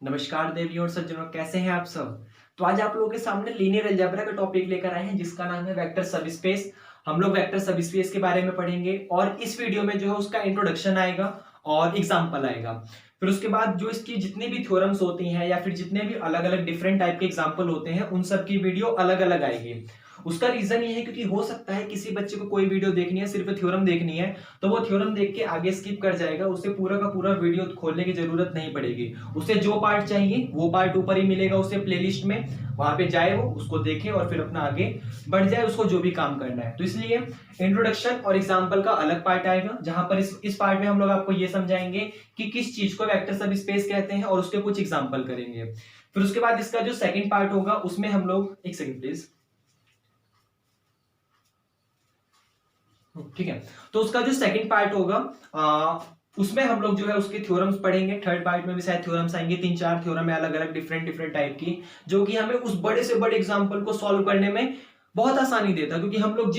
नमस्कार देवियों और सज्जनों, कैसे हैं आप सब। तो आज आप लोगों के सामने लीनियर अलजेब्रा का टॉपिक लेकर आए हैं जिसका नाम है वेक्टर सबस्पेस। हम लोग वेक्टर सबस्पेस के बारे में पढ़ेंगे और इस वीडियो में जो है उसका इंट्रोडक्शन आएगा और एग्जाम्पल आएगा। फिर उसके बाद जो इसकी जितनी भी थ्योरम्स होती हैं या फिर जितने भी अलग अलग डिफरेंट टाइप के एग्जाम्पल होते हैं उन सब की वीडियो अलग अलग आएगी। उसका रीजन ये है क्योंकि हो सकता है किसी बच्चे को कोई वीडियो देखनी है, सिर्फ थ्योरम देखनी है, तो वो थ्योरम देख के आगे स्किप कर जाएगा, उसे पूरा का पूरा वीडियो खोलने की जरूरत नहीं पड़ेगी। उसे जो पार्ट चाहिए वो पार्ट ऊपर ही मिलेगा उसे प्लेलिस्ट में, वहां पे जाए वो उसको देखे और फिर अपना आगे बढ़ जाए, उसको जो भी काम करना है। तो इसलिए इंट्रोडक्शन और एग्जाम्पल का अलग पार्ट आएगा जहां पर इस पार्ट में हम लोग आपको ये समझाएंगे कि किस चीज को वेक्टर सब स्पेस कहते हैं और उसके कुछ एग्जाम्पल करेंगे। फिर उसके बाद इसका जो सेकंड पार्ट होगा उसमें हम लोग, एक सेकंड प्लीज, ठीक है। तो उसका जो सेकंड पार्ट होगा उसमें हम लोग जो है उसके थ्योरम्स पढ़ेंगे। थर्ड पार्ट में भी शायद थ्योरम्स आएंगे, 3-4 थ्योरम है अलग अलग डिफरेंट डिफरेंट टाइप की, जो कि हमें उस बड़े से बड़े एग्जांपल को सॉल्व करने में बहुत आसानी देता है। क्योंकि हम लोग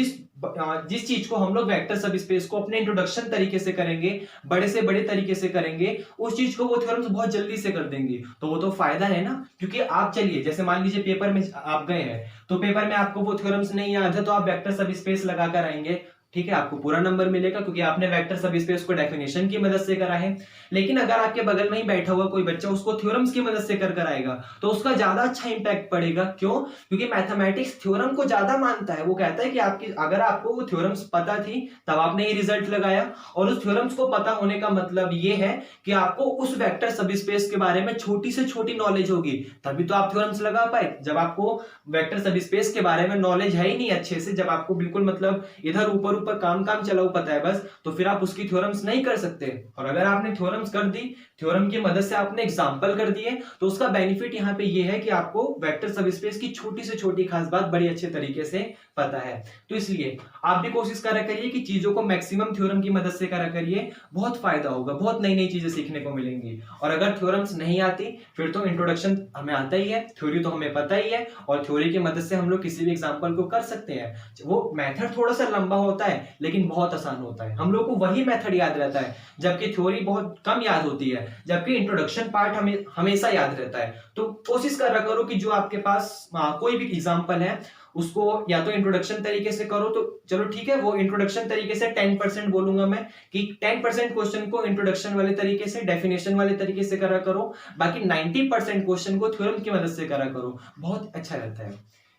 जिस चीज को हम लोग वेक्टर सब स्पेस को अपने इंट्रोडक्शन तरीके से करेंगे, बड़े से बड़े तरीके से करेंगे, उस चीज को वो थ्योरम्स बहुत जल्दी से कर देंगे। तो वो तो फायदा है ना। क्योंकि आप चलिए, जैसे मान लीजिए पेपर में आप गए हैं तो पेपर में आपको वो थ्योरम्स नहीं याद है, तो आप वेक्टर सब स्पेस लगाकर आएंगे, ठीक है, आपको पूरा नंबर मिलेगा क्योंकि आपने वेक्टर सब स्पेस को डेफिनेशन की मदद से करा है। लेकिन अगर आपके बगल में ही बैठा हुआ कोई बच्चा उसको थ्योरम्स की मदद से कर आएगा तो उसका ज्यादा अच्छा इंपैक्ट पड़ेगा। क्यों? क्योंकि मैथमेटिक्स थ्योरम को ज्यादा मानता है। वो कहता है कि आपकी अगर आपको वो थ्योरम्स पता थी तब आपने ये रिजल्ट लगाया, और उस थ्योरम्स को पता होने का मतलब ये है कि आपको उस वेक्टर सब स्पेस के बारे में छोटी से छोटी नॉलेज होगी, तभी तो आप थ्योरम्स लगा पाए। जब आपको वेक्टर सब स्पेस के बारे में नॉलेज है ही नहीं अच्छे से, जब आपको बिल्कुल मतलब इधर ऊपर ऊपर काम काम चलाओ पता है बस, तो फिर आप उसकी थ्योरम्स नहीं कर सकते। और अगर आपने थ्योरम्स कर दी, थ्योरम की मदद से आपने एग्जांपल कर दिए, तो उसका बेनिफिट यहाँ पे ये है कि आपको वेक्टर सबस्पेस की छोटी से छोटी खास बात बड़ी अच्छे तरीके से पता है। तो इसलिए आप भी कोशिश करा करिए कि चीजों को मैक्सिमम थ्योरम की मदद से करा करिए, बहुत फायदा होगा, बहुत नई नई चीजें सीखने को मिलेंगी। और अगर थ्योरम्स नहीं आती फिर तो इंट्रोडक्शन हमें आता ही है, थ्योरी तो हमें पता ही है, और थ्योरी की मदद से हम लोग किसी भी एग्जाम्पल को कर सकते हैं। वो मेथड थोड़ा सा लंबा होता है लेकिन बहुत आसान होता है, हम लोग को वही मेथड याद रहता है, जबकि थ्योरी बहुत कम याद होती है, जबकि इंट्रोडक्शन पार्ट हमें हमेशा याद रहता है। तो कोशिश करा करो कि जो आपके पास कोई भी एग्जांपल है उसको या तो इंट्रोडक्शन तरीके से करो, तो चलो ठीक है, वो इंट्रोडक्शन तरीके से 10% बोलूंगा मैं कि 10% क्वेश्चन को इंट्रोडक्शन वाले तरीके से, डेफिनेशन वाले तरीके से करा करो, बाकी 90% क्वेश्चन को थ्योरम की मदद से करा करो, बहुत अच्छा रहता है।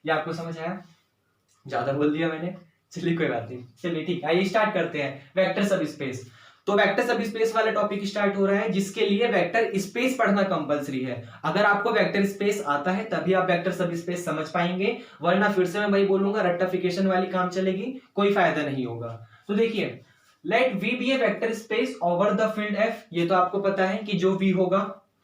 ये आपको समझ आया? ज्यादा बोल दिया मैंने, चलिए कोई बात नहीं। चलिए ठीक, आइए स्टार्ट करते हैं वेक्टर सब स्पेस। तो वेक्टर सब स्पेस वाला टॉपिक स्टार्ट हो रहा है जिसके लिए वेक्टर स्पेस पढ़ना कंपलसरी है। अगर आपको वेक्टर स्पेस आता है तभी आप वेक्टर सब स्पेस समझ पाएंगे, वरना फिर से मैं वही बोलूंगा, रट्टाफिकेशन वाली काम चलेगी, कोई फायदा नहीं होगा। तो देखिए, let V be a vector space over the field F. ये तो आपको पता है कि जो वी होगा,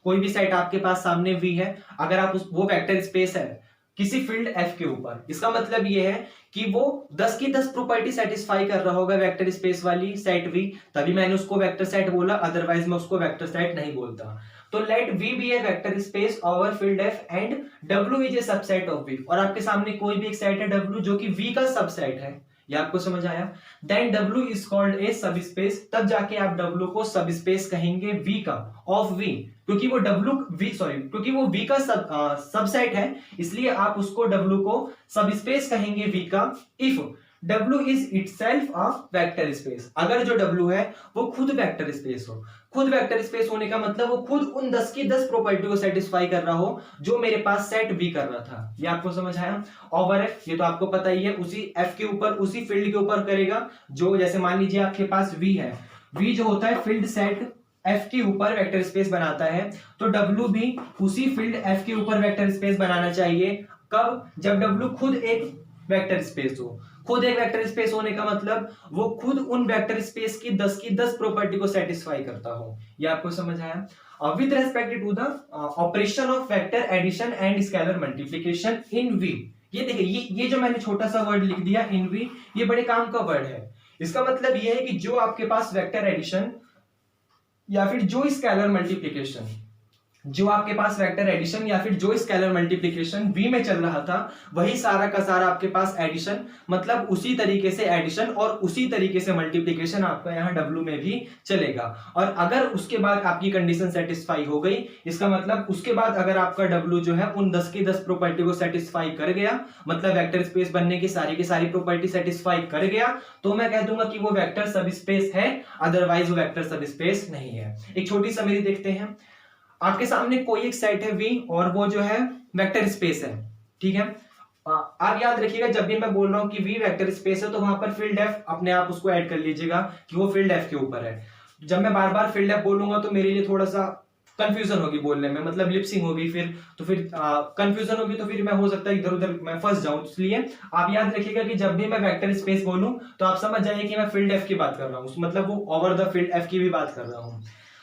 कोई भी सेट आपके पास सामने वी है, अगर आप वो वेक्टर स्पेस है किसी फील्ड एफ के ऊपर, इसका मतलब ये है कि वो 10 की 10 प्रॉपर्टी सेटिस्फाई कर रहा होगा वेक्टर स्पेस वाली सेट वी, तभी मैंने उसको वेक्टर सेट बोला, अदरवाइज मैं उसको वेक्टर सेट नहीं बोलता। तो let V be a vector space over field F and W is a subset of V. और आपके सामने कोई भी एक सेट है डब्ल्यू जो कि वी का सबसेट है, ये आपको समझ आया? Then W is called a subspace, तब जाके आप डब्ल्यू को सब स्पेस कहेंगे वी का, ऑफ वी, क्योंकि वो क्योंकि वो वी का सबसेट है, इसलिए आप उसको डब्ल्यू को सब स्पेस कहेंगे वी का, if W is itself a vector space. अगर जो डब्ल्यू है वो खुद वेक्टर स्पेस हो। खुद वेक्टर स्पेस होने का मतलब वो खुद उन 10 की 10 प्रॉपर्टी को सेटिस्फाई कर रहा हो जो मेरे पास सेट वी कर रहा था। ये आपको समझ आया? ओवर एफ, ये तो आपको पता ही है, उसी एफ के ऊपर, उसी फील्ड के ऊपर करेगा। जो जैसे मान लीजिए आपके पास वी है, वी जो होता है फील्ड सेट एफ के ऊपर वेक्टर स्पेस बनाता है, तो डब्ल्यू भी उसी फील्ड एफ के ऊपर वेक्टर स्पेस बनाना चाहिए। कब? जब डब्ल्यू खुद एक वेक्टर स्पेस हो। खुद एक वेक्टर स्पेस होने का मतलब वो खुद उन वेक्टर स्पेस की 10 की 10 प्रॉपर्टी को सेटिस्फाई करता हो। ये आपको समझ आया? With respect to the operation of vector addition and scalar multiplication in V. ये देखिए, ये जो मैंने छोटा सा वर्ड लिख दिया इन वी, ये बड़े काम का वर्ड है। इसका मतलब ये है कि जो आपके पास वेक्टर एडिशन या फिर जो स्केलर मल्टीप्लिकेशन जो आपके पास वेक्टर एडिशन या फिर जो स्केलर मल्टीप्लिकेशन v में चल रहा था वही सारा का सारा आपके पास एडिशन, मतलब उसी तरीके से एडिशन और उसी तरीके से मल्टीप्लिकेशन आपका यहाँ w में भी चलेगा। और अगर उसके बाद आपकी कंडीशन सेटिस्फाई हो गई, इसका मतलब उसके बाद अगर आपका w जो है उन 10 की 10 प्रॉपर्टी को सेटिस्फाई कर गया, मतलब वेक्टर स्पेस बनने की सारी प्रॉपर्टी सेटिस्फाई कर गया, तो मैं कह दूंगा कि वो वेक्टर सब स्पेस है, अदरवाइज वो वेक्टर सब स्पेस नहीं है। एक छोटी समरी देखते हैं। आपके सामने कोई एक सेट है V और वो जो है वेक्टर स्पेस है, ठीक है। आप याद रखिएगा जब भी मैं बोल रहा हूं कि V वेक्टर स्पेस है तो वहां पर फील्ड F अपने आप उसको ऐड कर लीजिएगा कि वो फील्ड F के ऊपर है। जब मैं बार बार फील्ड F बोलूंगा तो मेरे लिए थोड़ा सा कंफ्यूजन होगी बोलने में, मतलब लिपसिंग होगी, तो फिर कंफ्यूजन होगी, तो फिर मैं हो सकता है इधर उधर मैं फंस जाऊं। इसलिए आप याद रखिएगा कि जब भी मैं वेक्टर स्पेस बोलूं तो आप समझ जाइए कि मैं फील्ड F की बात कर रहा हूं, मतलब वो ओवर द फील्ड F की भी बात कर रहा हूं।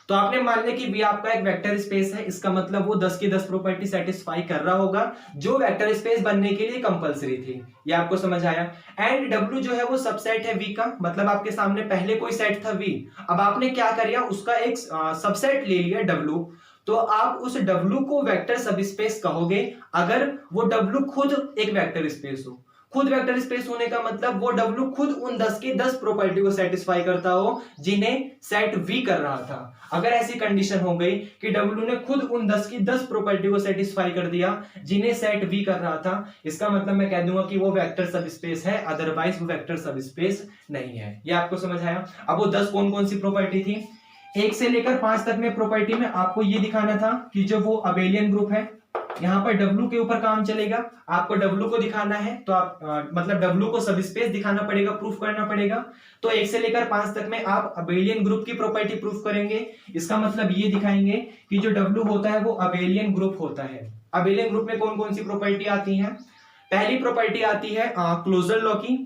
तो आपने मान लिया कि V आपका एक वेक्टर स्पेस है, इसका मतलब वो 10 की 10 प्रॉपर्टी सेटिस्फाई कर रहा होगा जो वेक्टर स्पेस बनने के लिए कंपलसरी थी। ये आपको समझ आया। एंड W जो है वो सबसेट है V का, मतलब आपके सामने पहले कोई सेट था V, अब आपने क्या कर लिया, उसका एक सबसेट ले लिया W, तो आप उस W को वेक्टर सबस्पेस कहोगे अगर वो W खुद एक वेक्टर स्पेस हो। खुद वेक्टर स्पेस होने का मतलब वो W खुद उन 10 की 10 प्रॉपर्टी को सेटिस्फाई करता हो जिन्हें सेट V कर रहा था। अगर ऐसी कंडीशन हो गई कि W ने खुद उन 10 की 10 प्रॉपर्टी को सेटिस्फाई कर दिया जिन्हें सेट V कर रहा था, इसका मतलब मैं कह दूंगा कि वो वेक्टर सबस्पेस है, अदरवाइज वो वेक्टर सबस्पेस नहीं है। ये आपको समझ आया। अब वो 10 कौन कौन सी प्रॉपर्टी थी, 1 से लेकर 5 तक में प्रॉपर्टी में आपको ये दिखाना था कि जो वो अबेलियन ग्रुप है, यहाँ पर W के ऊपर काम चलेगा, आपको W को दिखाना है तो आप मतलब W को सबस्पेस दिखाना पड़ेगा, प्रूफ करना पड़ेगा। तो 1 से लेकर 5 तक में आप अबेलियन ग्रुप की प्रॉपर्टी प्रूफ करेंगे। इसका मतलब ये दिखाएंगे कि जो W होता है वो अबेलियन ग्रुप होता है। अबेलियन ग्रुप में कौन कौन सी प्रॉपर्टी आती है, पहली प्रॉपर्टी आती है क्लोजर लॉ की,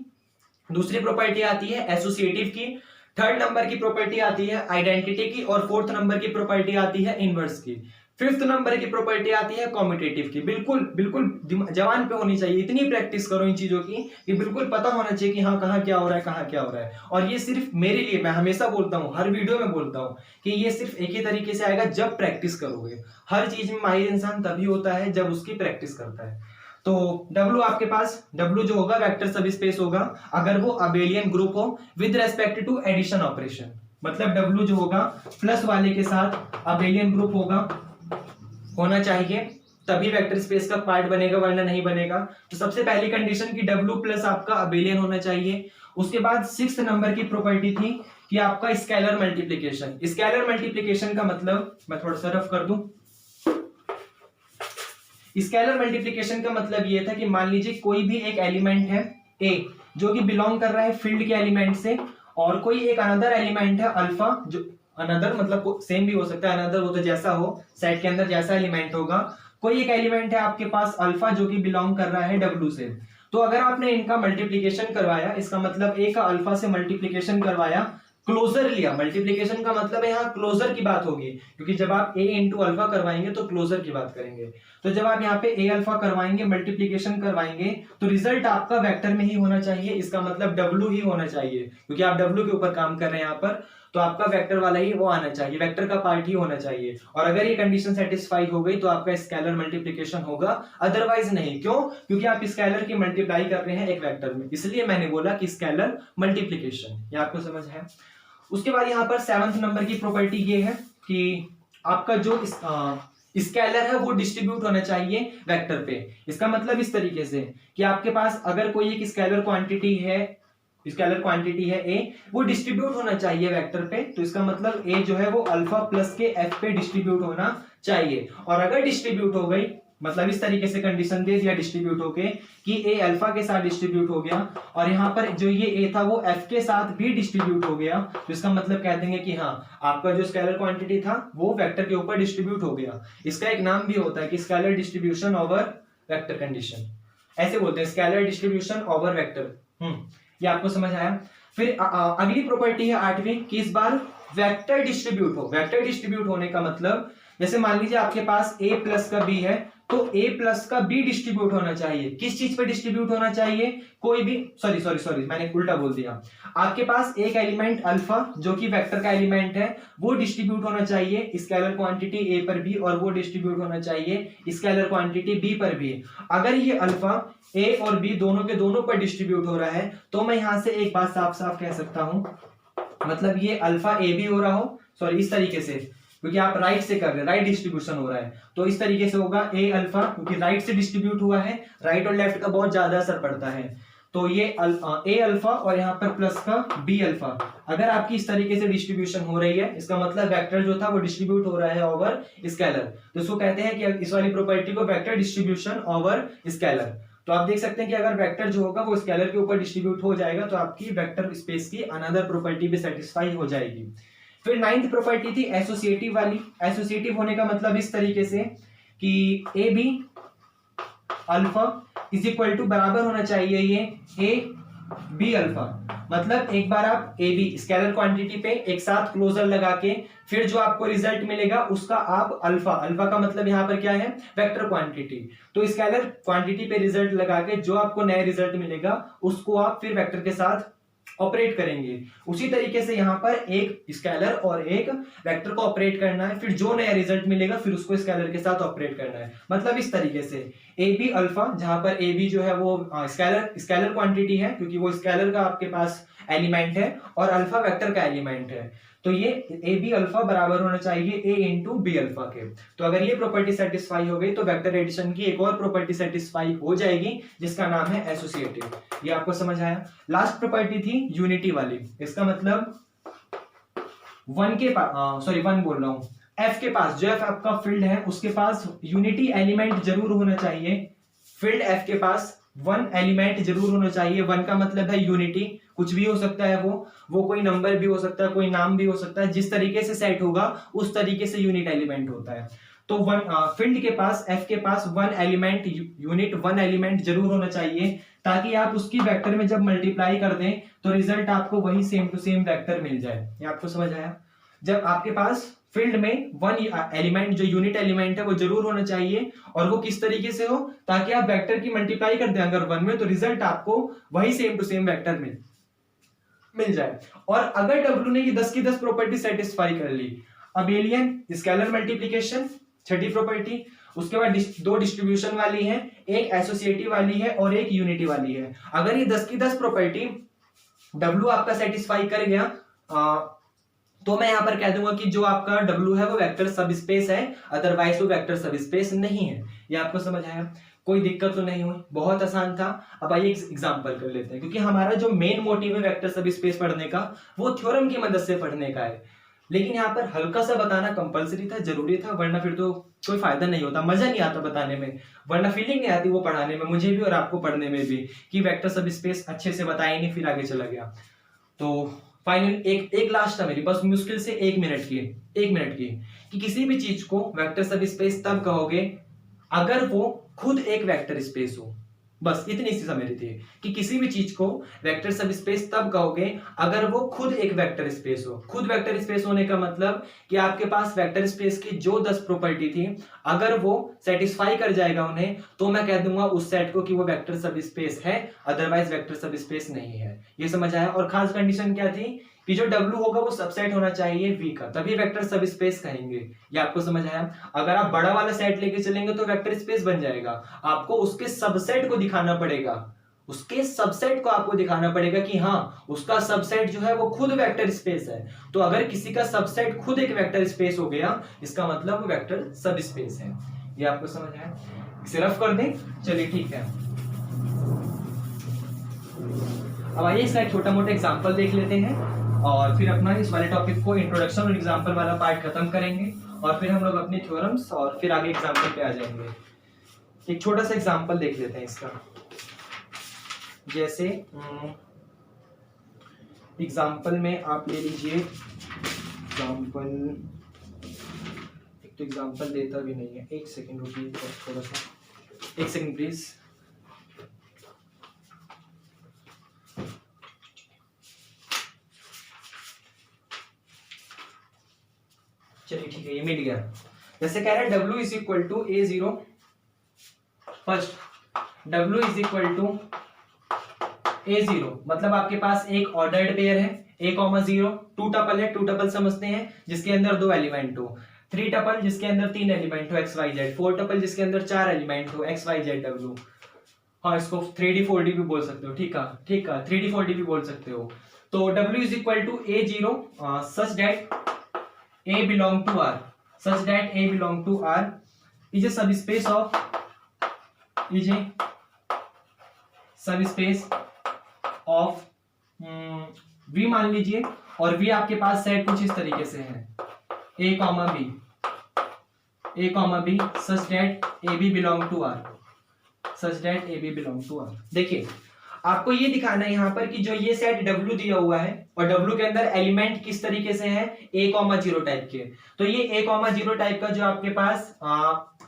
दूसरी प्रॉपर्टी आती है एसोसिएटिव की, थर्ड नंबर की प्रॉपर्टी आती है आइडेंटिटी की, और फोर्थ नंबर की प्रॉपर्टी आती है इनवर्स की, फिफ्थ नंबर की प्रॉपर्टी आती है कॉम्यूटेटिव की। बिल्कुल बिल्कुल जवान पे होनी चाहिए, इतनी प्रैक्टिस करो इन चीजों की कि बिल्कुल पता होना चाहिए कि हाँ कहाँ क्या हो रहा है, कहाँ क्या हो रहा है। और ये सिर्फ मेरे लिए, मैं हमेशा बोलता हूँ, हर वीडियो में बोलता हूँ कि ये सिर्फ एक ही तरीके से आएगा जब प्रैक्टिस करोगे। हर चीज में माहिर इंसान तभी होता है जब उसकी प्रैक्टिस करता है। तो W आपके पास, W जो होगा वेक्टर सबस्पेस होगा अगर वो अबेलियन ग्रुप हो with respect to addition operation, मतलब W जो होगा प्लस वाले के साथ अबेलियन ग्रुप होना चाहिए, तभी वेक्टर स्पेस का पार्ट बनेगा, वरना नहीं बनेगा। तो सबसे पहली कंडीशन कि W प्लस आपका अबेलियन होना चाहिए। उसके बाद 6th नंबर की प्रॉपर्टी थी कि आपका स्केलर मल्टीप्लिकेशन। स्केलर मल्टीप्लिकेशन का मतलब मैं थोड़ा सा रफ कर दूं। स्केलर मल्टीप्लिकेशन का मतलब ये था कि मान लीजिए कोई भी एक एलिमेंट है A जो कि बिलोंग कर रहा है फील्ड के एलिमेंट से, और कोई एक अनदर एलिमेंट है अल्फा, जो अनदर मतलब सेम भी हो सकता है, अनदर वो तो जैसा हो सेट के अंदर जैसा एलिमेंट होगा, कोई एक एलिमेंट है आपके पास अल्फा जो कि बिलोंग कर रहा है W से। तो अगर आपने इनका मल्टीप्लिकेशन करवाया, इसका मतलब A का अल्फा से मल्टीप्लिकेशन करवाया, क्लोजर लिया, मल्टीप्लिकेशन का मतलब है यहाँ क्लोजर की बात होगी, क्योंकि जब आप A इंटू अल्फा करवाएंगे तो क्लोजर की बात करेंगे। तो जब आप यहाँ पे A अल्फा करवाएंगे, मल्टीप्लिकेशन करवाएंगे, तो रिजल्ट आपका वेक्टर में ही होना चाहिए, इसका मतलब W ही होना चाहिए, क्योंकि आप W के ऊपर काम कर रहे हैं यहाँ पर, तो आपका वेक्टर वाला ही वो आना चाहिए, वेक्टर का पार्ट ही होना चाहिए। और अगर ये कंडीशन सेटिस्फाई हो गई तो आपका स्केलर मल्टीप्लिकेशन होगा, अदरवाइज नहीं। क्यों? क्योंकि आप स्केलर की मल्टीप्लाई कर रहे हैं एक वेक्टर में, इसलिए मैंने बोला कि स्केलर मल्टीप्लिकेशन। ये आपको समझ है। उसके बाद यहाँ पर 7th नंबर की प्रॉपर्टी ये है कि आपका जो स्केलर है वो डिस्ट्रीब्यूट होना चाहिए वेक्टर पे। इसका मतलब इस तरीके से कि आपके पास अगर कोई एक स्केलर क्वांटिटी है A, वो डिस्ट्रीब्यूट होना चाहिए वेक्टर पे, तो इसका मतलब A जो है वो अल्फा प्लस के F पे डिस्ट्रीब्यूट होना चाहिए। और अगर डिस्ट्रीब्यूट हो गई, मतलब इस तरीके से कंडीशन दे दिया डिस्ट्रीब्यूट होके कि A अल्फा के साथ डिस्ट्रीब्यूट हो गया, और यहाँ पर जो ये A था वो F के साथ भी डिस्ट्रीब्यूट हो गया, तो इसका मतलब कह देंगे कि हाँ आपका जो स्केलर क्वांटिटी था वो वेक्टर के ऊपर डिस्ट्रीब्यूट हो गया। इसका एक नाम भी होता है कि scalar distribution over vector condition, ऐसे बोलते हैं, स्केलर डिस्ट्रीब्यूशन ओवर वेक्टर। ये आपको समझ आया। फिर अगली प्रॉपर्टी है 8वीं कि इस बार वेक्टर डिस्ट्रीब्यूट हो। वेक्टर डिस्ट्रीब्यूट होने का मतलब जैसे मान लीजिए आपके पास a प्लस का b है, तो a प्लस का b डिस्ट्रीब्यूट होना चाहिए। किस चीज पे डिस्ट्रीब्यूट होना चाहिए? कोई भी, सॉरी मैंने उल्टा बोल दिया। आपके पास एक एलिमेंट अल्फा जो कि वेक्टर का एलिमेंट है, वो डिस्ट्रीब्यूट होना चाहिए स्केलर क्वांटिटी a पर भी, और वो डिस्ट्रीब्यूट होना चाहिए स्केलर क्वांटिटी b पर भी। अगर ये अल्फा a और b दोनों के दोनों पर डिस्ट्रीब्यूट हो रहा है, तो मैं यहां से एक बात साफ साफ कह सकता हूं, मतलब ये अल्फा ए भी हो रहा हो, सॉरी इस तरीके से, क्योंकि आप राइट से कर रहे हैं, राइट डिस्ट्रीब्यूशन हो रहा है, तो इस तरीके से होगा ए अल्फा, क्योंकि राइट से डिस्ट्रीब्यूट हुआ है, राइट और लेफ्ट का बहुत ज्यादा असर पड़ता है। तो ये ए अल्फा और यहाँ पर प्लस का बी अल्फा, अगर आपकी इस तरीके से डिस्ट्रीब्यूशन हो रही है, इसका मतलब वेक्टर जो था वो डिस्ट्रीब्यूट हो रहा है ओवर स्केलर, तो इसको कहते हैं कि इस वाली प्रॉपर्टी को वेक्टर डिस्ट्रीब्यूशन ओवर स्केलर। तो आप देख सकते हैं कि अगर वेक्टर जो होगा वो स्केलर के ऊपर डिस्ट्रीब्यूट हो जाएगा, तो आपकी वेक्टर स्पेस की अनदर प्रॉपर्टी भी सेटिस्फाई हो जाएगी। फिर नाइन्थ प्रॉपर्टी थी एसोसिएटिव वाली। एसोसिएटिव होने का मतलब इस तरीके से कि a b alpha is equal to बराबर होना चाहिए ये ए बी अल्फा, मतलब एक बार आप ए बी स्केलर क्वांटिटी पे एक साथ क्लोजर लगा के फिर जो आपको रिजल्ट मिलेगा उसका आप अल्फा, अल्फा का मतलब यहां पर क्या है? वेक्टर क्वांटिटी, तो स्केलर क्वांटिटी पे रिजल्ट लगा के जो आपको नया रिजल्ट मिलेगा उसको आप फिर वेक्टर के साथ ऑपरेट करेंगे। उसी तरीके से यहां पर एक स्केलर और एक वेक्टर को ऑपरेट करना है, फिर जो नया रिजल्ट मिलेगा फिर उसको स्केलर के साथ ऑपरेट करना है। मतलब इस तरीके से ए बी अल्फा, जहां पर ए बी जो है वो स्केलर क्वांटिटी है, क्योंकि वो स्केलर का आपके पास एलिमेंट है, और अल्फा वेक्टर का एलिमेंट है, तो ये ए बी अल्फा बराबर होना चाहिए ए इंटू बी अल्फा के। तो अगर ये प्रॉपर्टी सेटिस्फाई हो गई तो वेक्टर एडिशन की एक और प्रॉपर्टी सेटिस्फाई हो जाएगी, जिसका नाम है एसोसिएटिव। ये आपको समझ आया? लास्ट प्रॉपर्टी थी यूनिटी वाली। इसका मतलब वन के पास, सॉरी वन बोल रहा हूं, एफ के पास, जो एफ आपका फील्ड है उसके पास यूनिटी एलिमेंट जरूर होना चाहिए। फील्ड एफ के पास वन एलिमेंट जरूर होना चाहिए। वन का मतलब है यूनिटी, कुछ भी हो सकता है, वो कोई नंबर भी हो सकता है, कोई नाम भी हो सकता है, जिस तरीके से सेट होगा उस तरीके से यूनिट एलिमेंट होता है। तो वन फील्ड के पास, एफ के पास one element unit, one element जरूर होना चाहिए, ताकि आप उसकी वेक्टर में जब मल्टीप्लाई कर दें तो रिजल्ट आपको वही सेम टू सेम वेक्टर मिल जाए। ये आपको समझ आया? जब आपके पास फील्ड में वन एलिमेंट, जो यूनिट एलिमेंट है वो जरूर होना चाहिए, और वो किस तरीके से हो, ताकि आप वेक्टर की मल्टीप्लाई कर दें अगर वन में, तो रिजल्ट आपको वही सेम टू सेम वेक्टर मिल जाए। और अगर डब्ल्यू ने ये 10 की 10 प्रॉपर्टी सेटिस्फाई कर ली, अबेलियन स्केलर मल्टीप्लिकेशन छठी प्रॉपर्टी, उसके बाद दो डिस्ट्रीब्यूशन वाली है, एक एसोसिएटिव वाली है और एक यूनिटी वाली है। अगर ये 10 की 10 प्रॉपर्टी डब्ल्यू आपका सेटिस्फाई कर गया, तो मैं यहां पर कह दूंगा कि जो आपका W है वो वेक्टर सब स्पेस है, अदरवाइज वो वेक्टर सब स्पेस नहीं है। ये आपको समझ आया? कोई दिक्कत तो नहीं हुई? बहुत आसान था। अब आइए एग्जांपल कर लेते हैं, क्योंकि हमारा जो मेन मोटिव है वेक्टर सब स्पेस पढ़ने का वो थ्योरम की मदद से पढ़ने का है, लेकिन यहाँ पर हल्का सा बताना कंपलसरी था, जरूरी था, वरना फिर तो कोई फायदा नहीं होता, मजा नहीं आता बताने में, वरना फीलिंग नहीं आती वो पढ़ाने में, मुझे भी और आपको पढ़ने में भी, कि वेक्टर सब स्पेस अच्छे से बताया नहीं, फिर आगे चला गया। तो फाइनल एक लास्ट था मेरी, बस मुश्किल से 1 मिनट की, कि किसी भी चीज को वेक्टर सब स्पेस तब कहोगे अगर वो खुद एक वेक्टर स्पेस हो। बस इतनी सी समझी थी कि किसी भी चीज को वेक्टर सब स्पेस तब कहोगे अगर वो खुद एक वेक्टर स्पेस हो। खुद वेक्टर स्पेस होने का मतलब कि आपके पास वेक्टर स्पेस की जो 10 प्रॉपर्टी थी, अगर वो सेटिस्फाई कर जाएगा उन्हें, तो मैं कह दूंगा उस सेट को कि वो वेक्टर सब स्पेस है, अदरवाइज वेक्टर सब स्पेस नहीं है। ये समझ आया? और खास कंडीशन क्या थी कि जो W होगा वो सबसेट होना चाहिए V का, तभी वेक्टर सब स्पेस कहेंगे। ये आपको समझ आया? अगर आप बड़ा वाला सेट लेके चलेंगे तो वेक्टर स्पेस बन जाएगा, आपको उसके सबसेट को दिखाना पड़ेगा, उसके सबसेट को आपको दिखाना पड़ेगा कि हाँ उसका सबसेट जो है वो खुद वेक्टर स्पेस है। तो अगर किसी का सबसेट खुद एक वेक्टर स्पेस हो गया, इसका मतलब वो वेक्टर सब स्पेस है। ये आपको समझ आया? इसे रफ कर दें? चलिए ठीक है। अब आइए इसका एक छोटा मोटा एग्जांपल देख लेते हैं, और फिर अपना इस वाले टॉपिक को इंट्रोडक्शन और एग्जांपल वाला पार्ट खत्म करेंगे, और फिर हम लोग अपनी थ्योरम्स और फिर आगे एग्जांपल पे आ जाएंगे। एक छोटा सा एग्जांपल देख लेते हैं इसका। जैसे एग्जांपल में आप ले लीजिए एग्जांपल, एक तो एग्जांपल देता भी नहीं है, एक सेकंड रुकिए थोड़ा सा, एक सेकंड प्लीज। चलिए ठीक है, ये मिल गया। जैसे कह रहे हैं W is equal to A0, first W is equal to A0, मतलब आपके पास एक ऑर्डर्ड पेयर है A,0, 2 टपल है, 2 टपल समझते हैं जिसके अंदर 2 एलिमेंट हो, 3 टपल जिसके अंदर 3 एलिमेंट हो XYZ, 4 टपल जिसके अंदर 4 एलिमेंट हो XYZW। हाँ, इसको 3D 4D भी बोल सकते हो, ठीक है, ठीक है, 3D 4D भी बोल सकते हो। तो W is equal to A0 such that A belong to R, such that A belong to R is a subspace of, is a subspace of V मान लीजिए, और V आपके पास set कुछ इस तरीके से है A, B such that AB belong to R, such that AB belong to R। देखिए आपको ये दिखाना है यहाँ पर कि जो ये सेट W दिया हुआ है और W के अंदर एलिमेंट किस तरीके से है A,0 टाइप के, तो ये A,0 टाइप का जो आपके पास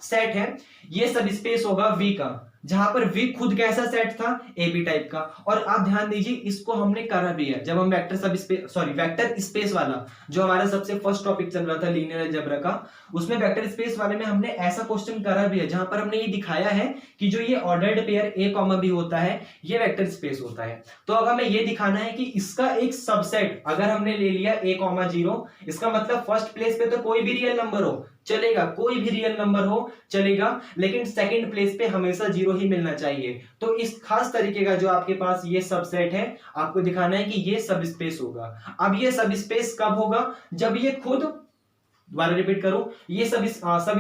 सेट है ये सब स्पेस होगा V का, जहां पर V खुद कैसा सेट था AB टाइप का। और आप ध्यान दीजिए इसको हमने करा भी है जब हम वेक्टर सब स्पेस, सॉरी वेक्टर स्पेस वाला जो हमारा सबसे फर्स्ट टॉपिक चल रहा था लीनियर अलजेब्रा का, उसमें वेक्टर स्पेस वाले में हमने ऐसा क्वेश्चन करा भी है जहां पर हमने ये दिखाया है कि जो ये ऑर्डर्ड पेयर A,B होता है ये वेक्टर स्पेस होता है। तो अब हमें ये दिखाना है कि इसका एक सबसेट अगर हमने ले लिया A,0, इसका मतलब फर्स्ट प्लेस पे तो कोई भी रियल नंबर हो चलेगा, कोई भी रियल नंबर हो चलेगा, लेकिन सेकंड प्लेस पे हमेशा 0 ही मिलना चाहिए। तो इस खास तरीके का जो आपके पास ये सबसेट है आपको दिखाना है कि ये सब स्पेस होगा। अब ये सब स्पेस कब होगा, जब ये खुद, दोबारा रिपीट करो, ये सब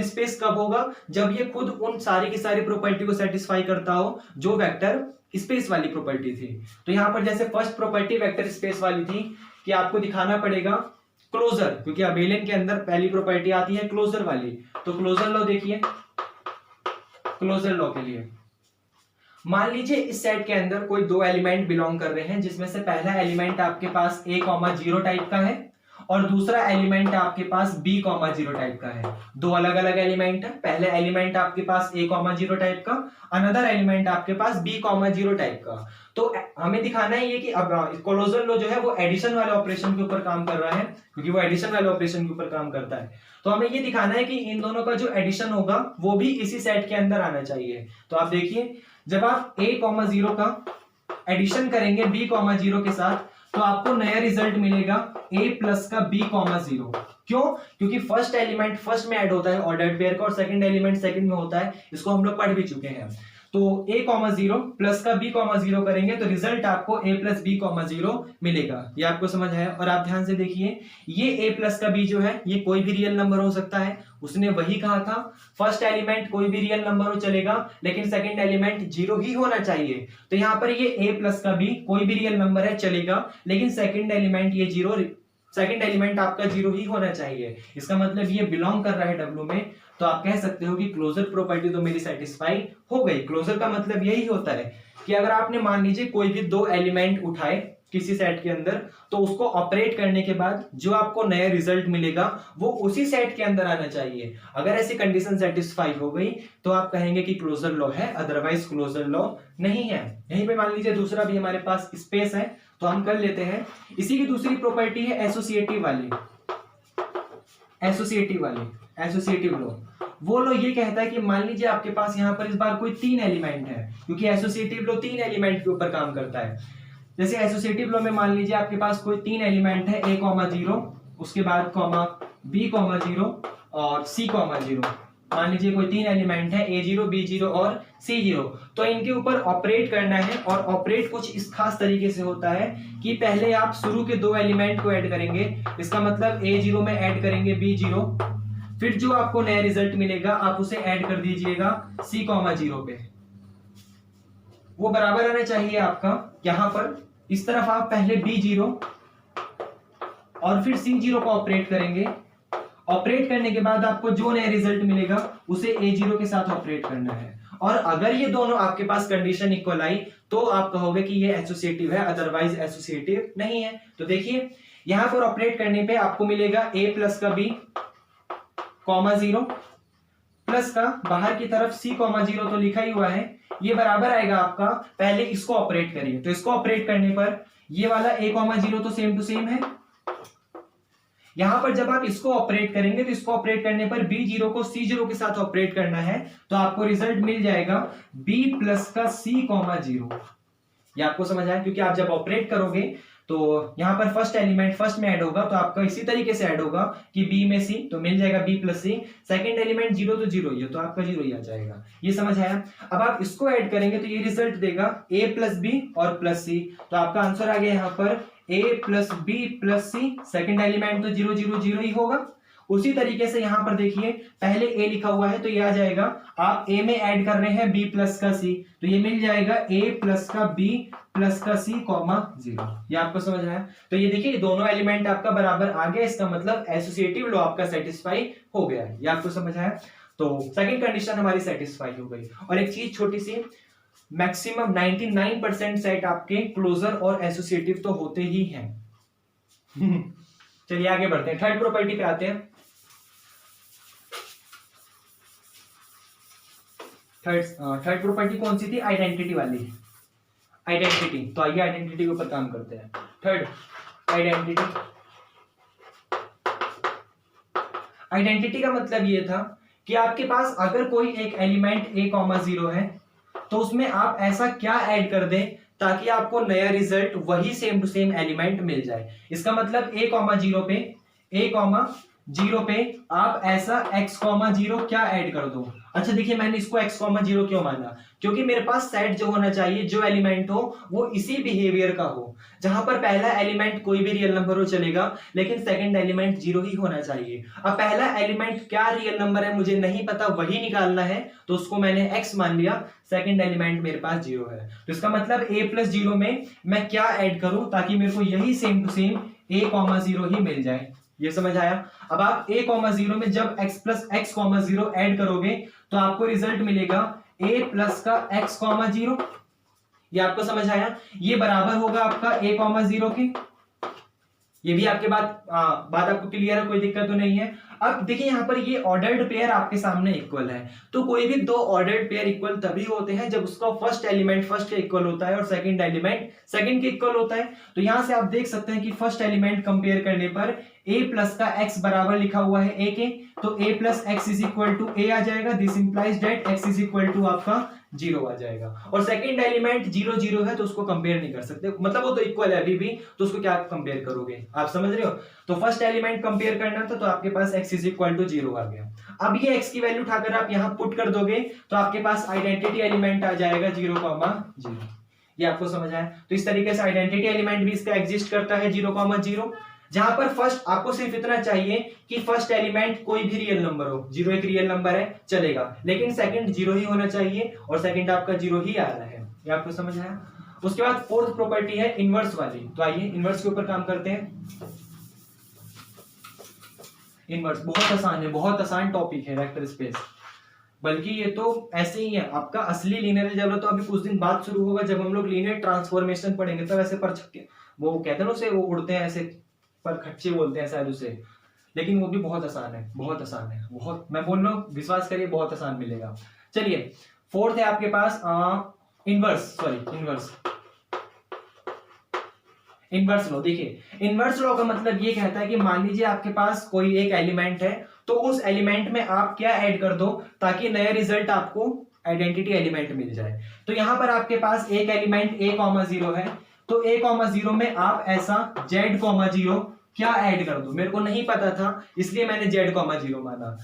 स्पेस कब होगा, जब ये खुद उन सारी की सारी प्रॉपर्टी को सेटिस्फाई करता हो जो वेक्टर स्पेस वाली प्रॉपर्टी थी। तो यहां पर जैसे फर्स्ट प्रॉपर्टी वेक्टर स्पेस वाली थी कि आपको दिखाना पड़ेगा क्लोजर, क्योंकि अबेलियन के अंदर पहली प्रॉपर्टी आती है क्लोजर वाली। तो क्लोजर लॉ देखिए, क्लोजर लॉ के लिए मान लीजिए इस सेट के अंदर कोई 2 एलिमेंट बिलोंग कर रहे हैं, जिसमें से पहला एलिमेंट आपके पास A,0 टाइप का है और दूसरा एलिमेंट आपके पास B,0 टाइप का है। 2 अलग अलग एलिमेंट है, पहले एलिमेंट आपके पास A,0 टाइप का, अनदर एलिमेंट आपके पास B,0 टाइप का। तो हमें दिखाना है ये कि अब क्लोजर लॉ जो है वो एडिशन वाले ऑपरेशन के ऊपर काम कर रहा है, क्योंकि वो एडिशन वाले ऑपरेशन के ऊपर काम करता है। तो हमें ये दिखाना है कि इन दोनों का जो एडिशन होगा वो भी इसी सेट के अंदर आना चाहिए। तो आप देखिए जब आप A,0 का एडिशन करेंगे B,0 के साथ तो आपको नया रिजल्ट मिलेगा A प्लस का B,0। क्यों? क्योंकि फर्स्ट एलिमेंट फर्स्ट में ऐड होता है ऑर्डर्ड पेयर का और सेकंड एलिमेंट सेकंड में होता है, इसको हम लोग पढ़ भी चुके हैं। तो A,0 प्लस का B,0 करेंगे तो रिजल्ट आपको A प्लस B,0 मिलेगा। ये आपको समझ है? और आप ध्यान से देखिए ये A प्लस का B जो है ये कोई भी रियल नंबर हो सकता है, उसने वही कहा था फर्स्ट एलिमेंट कोई भी रियल नंबर हो चलेगा लेकिन सेकंड एलिमेंट 0 ही होना चाहिए। तो यहां पर ये A प्लस का B कोई भी रियल नंबर है चलेगा लेकिन सेकंड एलिमेंट ये 0, सेकंड एलिमेंट आपका 0 ही होना चाहिए। इसका मतलब ये बिलोंग कर रहा है W में। तो आप कह सकते हो कि क्लोजर प्रॉपर्टी तो मेरी सेटिस्फाई हो गई। क्लोजर का मतलब यही होता है कि अगर आपने मान लीजिए कोई भी 2 एलिमेंट उठाए किसी सेट के अंदर तो उसको ऑपरेट करने के बाद जो आपको नया रिजल्ट मिलेगा वो उसी सेट के अंदर आना चाहिए। अगर ऐसी कंडीशन सेटिस्फाई हो गई तो आप कहेंगे कि क्लोजर लॉ है, अदरवाइज क्लोजर लॉ नहीं है। यहीं पे मान लीजिए दूसरा भी हमारे पास स्पेस है तो हम कर लेते हैं। इसी की दूसरी प्रॉपर्टी है एसोसिएटिव वाली, एसोसिएटिव लॉ। वो लॉ ये कहता है कि मान लीजिए आपके पास यहाँ पर इस बार कोई 3 एलिमेंट है, क्योंकि एसोसिएटिव लॉ 3 एलिमेंट के ऊपर काम करता है। जैसे एसोसिएटिव लॉ में मान लीजिए आपके पास कोई 3 एलिमेंट है A,0, उसके बाद B,0 और C,0। मान लीजिए कोई 3 एलिमेंट है A0, B0 और C0। तो इनके ऊपर ऑपरेट करना है और ऑपरेट कुछ इस खास तरीके से होता है कि पहले आप शुरू के 2 एलिमेंट को ऐड करेंगे, इसका मतलब A0 में ऐड करेंगे B0, फिर जो आपको नया रिजल्ट मिलेगा आप उसे ऐड कर दीजिएगा C,0 पे। वो बराबर आना चाहिए आपका। यहां पर इस तरफ आप पहले B0 और फिर C0 को ऑपरेट करेंगे। ऑपरेट करने के बाद आपको जो नया रिजल्ट मिलेगा उसे A0 के साथ ऑपरेट करना है। और अगर ये दोनों आपके पास कंडीशन इक्वल आई तो आप कहोगे कि ये एसोसिएटिव है, अदरवाइज एसोसिएटिव नहीं है। तो देखिए यहां पर ऑपरेट करने पे आपको मिलेगा A प्लस का B, 0 प्लस का बाहर की तरफ C,0 तो लिखा ही हुआ है, ये बराबर आएगा आपका। पहले इसको ऑपरेट करिए, तो इसको ऑपरेट करने पर ये वाला A,0 तो सेम टू सेम है, यहां पर जब आप इसको ऑपरेट करेंगे तो इसको ऑपरेट करने पर B0 को C0 के साथ ऑपरेट करना है, तो आपको रिजल्ट मिल जाएगा B प्लस का C,0। ये आपको समझ आया, क्योंकि आप जब ऑपरेट करोगे तो यहां पर फर्स्ट एलिमेंट फर्स्ट में ऐड होगा, तो आपका इसी तरीके से ऐड होगा कि B में C, तो मिल जाएगा B plus C। Second element 0 तो 0 ही है, तो आपका 0 ही आ जाएगा। ये समझ आया। अब आप इसको ऐड करेंगे तो ये रिजल्ट देगा A प्लस B और प्लस C, तो आपका आंसर आ गया यहाँ पर A plus B plus C। Second element तो 0 0 0 ही होगा। उसी तरीके से यहां पर देखिए पहले A लिखा हुआ है, तो ये आ जाएगा, आप A में ऐड कर रहे हैं B प्लस का C, तो ये मिल जाएगा A प्लस का B प्लस का C, 0। ये आपको समझ आया। तो ये देखिए दोनों एलिमेंट आपका बराबर आ गया, इसका मतलब एसोसिएटिव लॉ आपका सेटिस्फाई हो गया है। ये आपको समझ आया। तो सेकंड कंडीशन हमारी सेटिस्फाई हो गई। और एक चीज छोटी सी, मैक्सिमम 99% सेट आपके क्लोजर और एसोसिएटिव तो होते ही हैं। चलिए आगे बढ़ते हैं, थर्ड प्रॉपर्टी पे आते हैं। थर्ड प्रॉपर्टी कौन सी थी? आइडेंटिटी वाली, आइडेंटिटी। तो आइए आइडेंटिटी के ऊपर काम करते हैं। Third, identity. आइडेंटिटी का मतलब ये था कि आपके पास अगर कोई एक एलिमेंट A,0 है, तो उसमें आप ऐसा क्या ऐड कर दें ताकि आपको नया रिजल्ट वही सेम टू सेम एलिमेंट मिल जाए। इसका मतलब A,0 पे आप ऐसा x,0 क्या ऐड कर दो। अच्छा देखिए, मैंने इसको x,0 क्यों माना? क्योंकि मेरे पास सेट जो होना चाहिए, जो एलिमेंट हो वो इसी बिहेवियर का हो, जहां पर पहला एलिमेंट कोई भी रियल नंबर हो चलेगा, लेकिन सेकंड एलिमेंट 0 ही होना चाहिए। अब पहला एलिमेंट क्या रियल नंबर है मुझे नहीं पता, वही निकालना है, तो उसको मैंने x मान लिया। सेकंड एलिमेंट मेरे पास 0 है, तो इसका मतलब A प्लस 0 में मैं क्या ऐड करूं ताकि मेरे को यही सेम टू सेम A,0 ही मिल जाए। ये समझ आया। अब आप A,0 में जब x प्लस x,0 ऐड करोगे तो आपको रिजल्ट मिलेगा A प्लस का x,0। ये आपको समझ आया। ये बराबर होगा आपका A,0 के। ये भी आपके बात आपको क्लियर है, कोई दिक्कत तो नहीं है। अब देखिए यहाँ पर ये ऑर्डर्ड पेयर आपके सामने इक्वल है, तो कोई भी दो ऑर्डर्ड पेयर इक्वल तभी होते हैं जब उसका फर्स्ट एलिमेंट फर्स्ट के इक्वल होता है और सेकंड एलिमेंट सेकंड के इक्वल होता है। तो यहां से आप देख सकते हैं कि फर्स्ट एलिमेंट कंपेयर करने पर a प्लस का x बराबर लिखा हुआ है a के, तो a plus x is equal to a आ जाएगा। This implies that x is equal to आपका 0 आ जाएगा। और सेकंड एलिमेंट 0 0 है, तो उसको कंपेयर नहीं कर सकते, मतलब वो तो इक्वल है अभी भी, तो उसको क्या कंपेयर करोगे, आप समझ रहे हो। तो फर्स्ट एलिमेंट कंपेयर करना था, तो आपके पास x इज इक्वल टू 0 आ गया। अब ये x की वैल्यू उठाकर आप यहां पुट कर दोगे तो आपके पास आइडेंटिटी एलिमेंट आ जाएगा 0, 0। ये आपको समझ आया। तो इस तरीके से आइडेंटिटी एलिमेंट भी इसका एग्जिस्ट करता है 0, 0, जहां पर फर्स्ट आपको सिर्फ इतना चाहिए कि फर्स्ट एलिमेंट कोई भी रियल नंबर हो। 0 एक रियल नंबर है चलेगा, लेकिन सेकंड 0 ही होना चाहिए, और सेकंड आपका 0 ही आ रहा है। ये आपको समझ आया। उसके बाद फोर्थ प्रॉपर्टी है इनवर्स वाली। तो आइए इनवर्स के ऊपर काम करते हैं। इनवर्स बहुत आसान है, बहुत आसान टॉपिक है वेक्टर स्पेस, बल्कि ये तो ऐसे ही है। आपका असली लीनियर अलजेब्रा तो अभी कुछ दिन बाद शुरू होगा, जब हम लोग लीनियर ट्रांसफॉर्मेशन पढ़ेंगे, तब ऐसे पर वो कहते हैं उसे, वो उड़ते हैं ऐसे पर खच्चे बोलते हैं शायद उसे, लेकिन वो भी बहुत आसान है, बहुत आसान है, बहुत, मैं बोल रहा हूँ विश्वास करिए बहुत आसान मिलेगा। चलिए फोर्थ है आपके पास इनवर्स लॉ। देखिए इनवर्स लॉ का मतलब ये कहता है कि मान लीजिए आपके पास कोई एक एलिमेंट है, तो उस एलिमेंट में आप क्या ऐड कर दो ताकि नया रिजल्ट आपको आइडेंटिटी एलिमेंट मिल जाए। तो यहां पर आपके पास एक एलिमेंट A,0 है, तो A,0 में आप ऐसा Z,0 क्या ऐड कर दो। मेरे को नहीं पता था इसलिए मैंने Z,0 माना,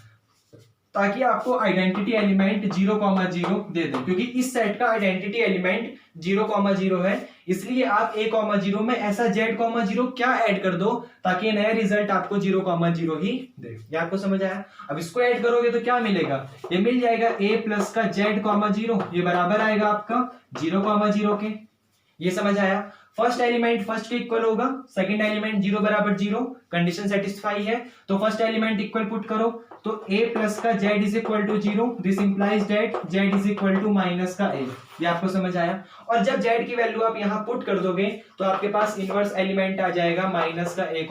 ताकि आपको आइडेंटिटी एलिमेंट 0, 0 दे दे, क्योंकि इस सेट का आइडेंटिटी एलिमेंट 0, 0 है, इसलिए आप A,0 में ऐसा Z,0 क्या ऐड कर दो ताकि नया रिजल्ट आपको 0, 0 ही दे। ये आपको समझ आया। अब इसको ऐड करोगे तो क्या मिलेगा, ये मिल जाएगा A प्लस का Z,0, ये बराबर आएगा आपका 0, 0 के। ये समझ आया। फर्स्ट एलिमेंट फर्स्ट के इक्वल होगा, सेकंड एलिमेंट 0 बराबर 0, कंडीशन सेटिस्फाई है, तो फर्स्ट एलिमेंट इक्वल पुट करो, तो a प्लस का z is equal to 0, this implies that z is equal to minus का a। ये आपको समझ आया। और जब z की वैल्यू आप यहां पुट कर दोगे तो आपके पास इनवर्स एलिमेंट आ जाएगा माइनस का a,